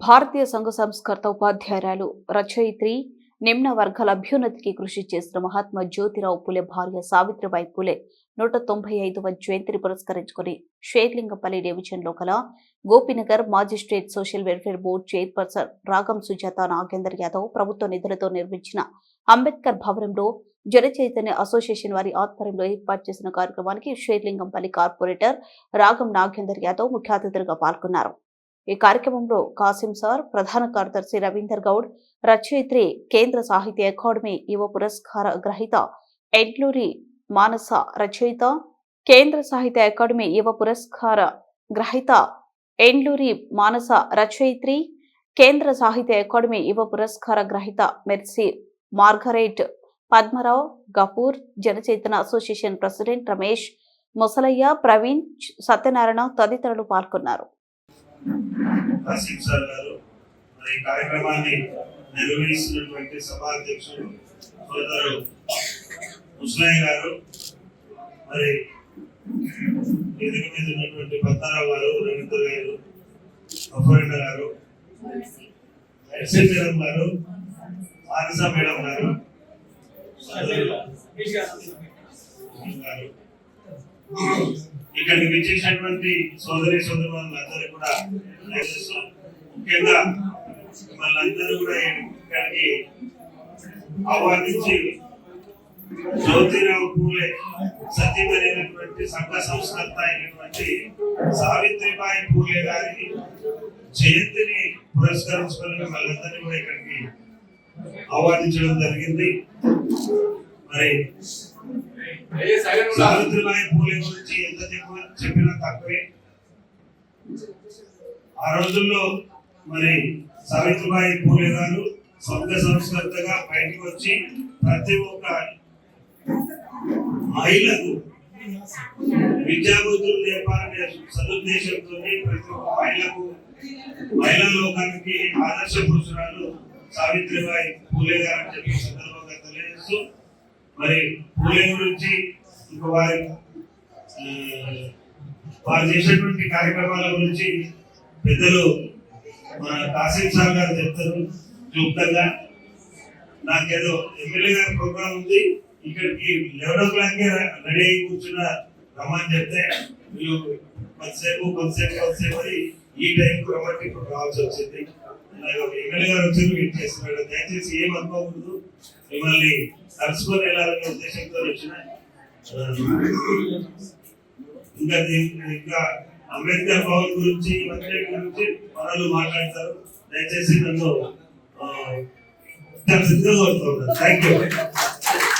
భారతీయ సంఘ సంస్కర్త ఉపాధ్యాయురాలు రచయిత్రి నిమ్న వర్గాల అభ్యున్నతికి కృషి చేసిన మహాత్మా జ్యోతిరావు పులే భార్య సావిత్రిబాయి పులే 195వ జయంతిని పురస్కరించుకుని షేర్లింగంపల్లి డివిజన్లో గల Gopinagar magistrate social welfare board chairperson రాగం సుజాత నాగేందర్ యాదవ్ ప్రభుత్వ నిధులతో నిర్మించిన అంబేద్కర్ భవనంలో జనచైతన్య అసోసియేషన్ వారి ఆధ్వర్యంలో ఏర్పాటు చేసిన కార్యక్రమానికి షేర్లింగంపల్లి కార్పొరేటర్ రాగం నాగేందర్ యాదవ్ ముఖ్య అతిథులుగా పాల్గొన్నారు. ఈ కార్యక్రమంలో కాసిం సార్, ప్రధాన కార్యదర్శి రవీందర్ గౌడ్, రచయిత్రి, కేంద్ర సాహిత్య అకాడమీ యువ పురస్కార గ్రహీత ఎండ్లూరి మానస, రచయిత, కేంద్ర సాహిత్య అకాడమీ యువ పురస్కార గ్రహీత ఎండ్లూరి మానస, రచయిత్రి, కేంద్ర సాహిత్య అకాడమీ యువ పురస్కార గ్రహీత మెర్సీ మార్గరెట్, పద్మరావు, గఫూర్, జనచైతన్య అసోసియేషన్ ప్రెసిడెంట్ రమేష్, ముసలయ్య, ప్రవీణ్, సత్యనారాయణ తదితరులు పాల్గొన్నారు. కాసిం సార్ గారు మరి ఈ కార్యక్రమాన్ని నిర్వహిస్తున్నటువంటి సభా అధ్యక్షుడు సోదరు ముసలయ్య గారు, మరి వేదిక మీద ఉన్నటువంటి పద్మరావు గారు, రవీంద్ర గారు, అఫరెండ గారు, మేడం గారు, మానస మేడం గారు, ఇక్కడికి విచ్చేసినటువంటి సోదరి సోదరులందరూ కూడా ముఖ్యంగా మిమ్మల్ని అందరూ కూడా ఇక్కడికి ఆహ్వానించి జ్యోతిరావు పూలే సత్యమైనటువంటి సంఘ సంస్కర్త అయినటువంటి సావిత్రిబాయి పూలే గారి జయంతిని పురస్కరించుకొని మిమ్మల్ని కూడా ఇక్కడికి ఆహ్వానించడం జరిగింది. మరి సావిత్రిబాయి పూలే గురించి ఎంత చెప్పినా తక్కువే. ఆ రోజుల్లో మరి సావిత్రిబాయి పూలే గారు సంఘ సంస్కర్తగా బయటకు వచ్చి ప్రతి ఒక్క మహిళకు విద్యాబుద్ధులు నేర్పాలనే సదుద్దేశంతో ప్రతి ఒక్క మహిళా లోకానికి ఆదర్శ పురుషురాలు సావిత్రిబాయి పూలే గారు అని చెప్పి సందర్భంగా తెలియజేస్తూ, మరి పూలే గురించి ఇంకా వారు చేసినటువంటి కార్యక్రమాల గురించి పెద్దలు మన కాసిం సార్ గారు చెప్తారు క్లుప్తంగా. నాకేదో ఎమ్మెల్యే గారి ప్రోగ్రామ్ ఉంది, ఇక్కడికి 11 o'clock రెడీ అయి కూర్చున్న రమ్మని చెప్తే వీళ్ళు కొద్దిసేపు ఈ టైంకు రమ్మంటే ఇప్పుడు రావాల్సి వచ్చింది. ఎమ్మెల్యే గారు వచ్చి వెయిట్ చేస్తున్నాడు. దయచేసి ఏం అనుకోకూడదు, మిమ్మల్ని కలుసుకొని వెళ్ళాలనే ఉద్దేశంతో వచ్చిన. ఇంకా అంబేద్కర్ భవన్ గురించి మనలు మాట్లాడతారు. దయచేసి నన్ను కోరుతున్నాను. Thank you.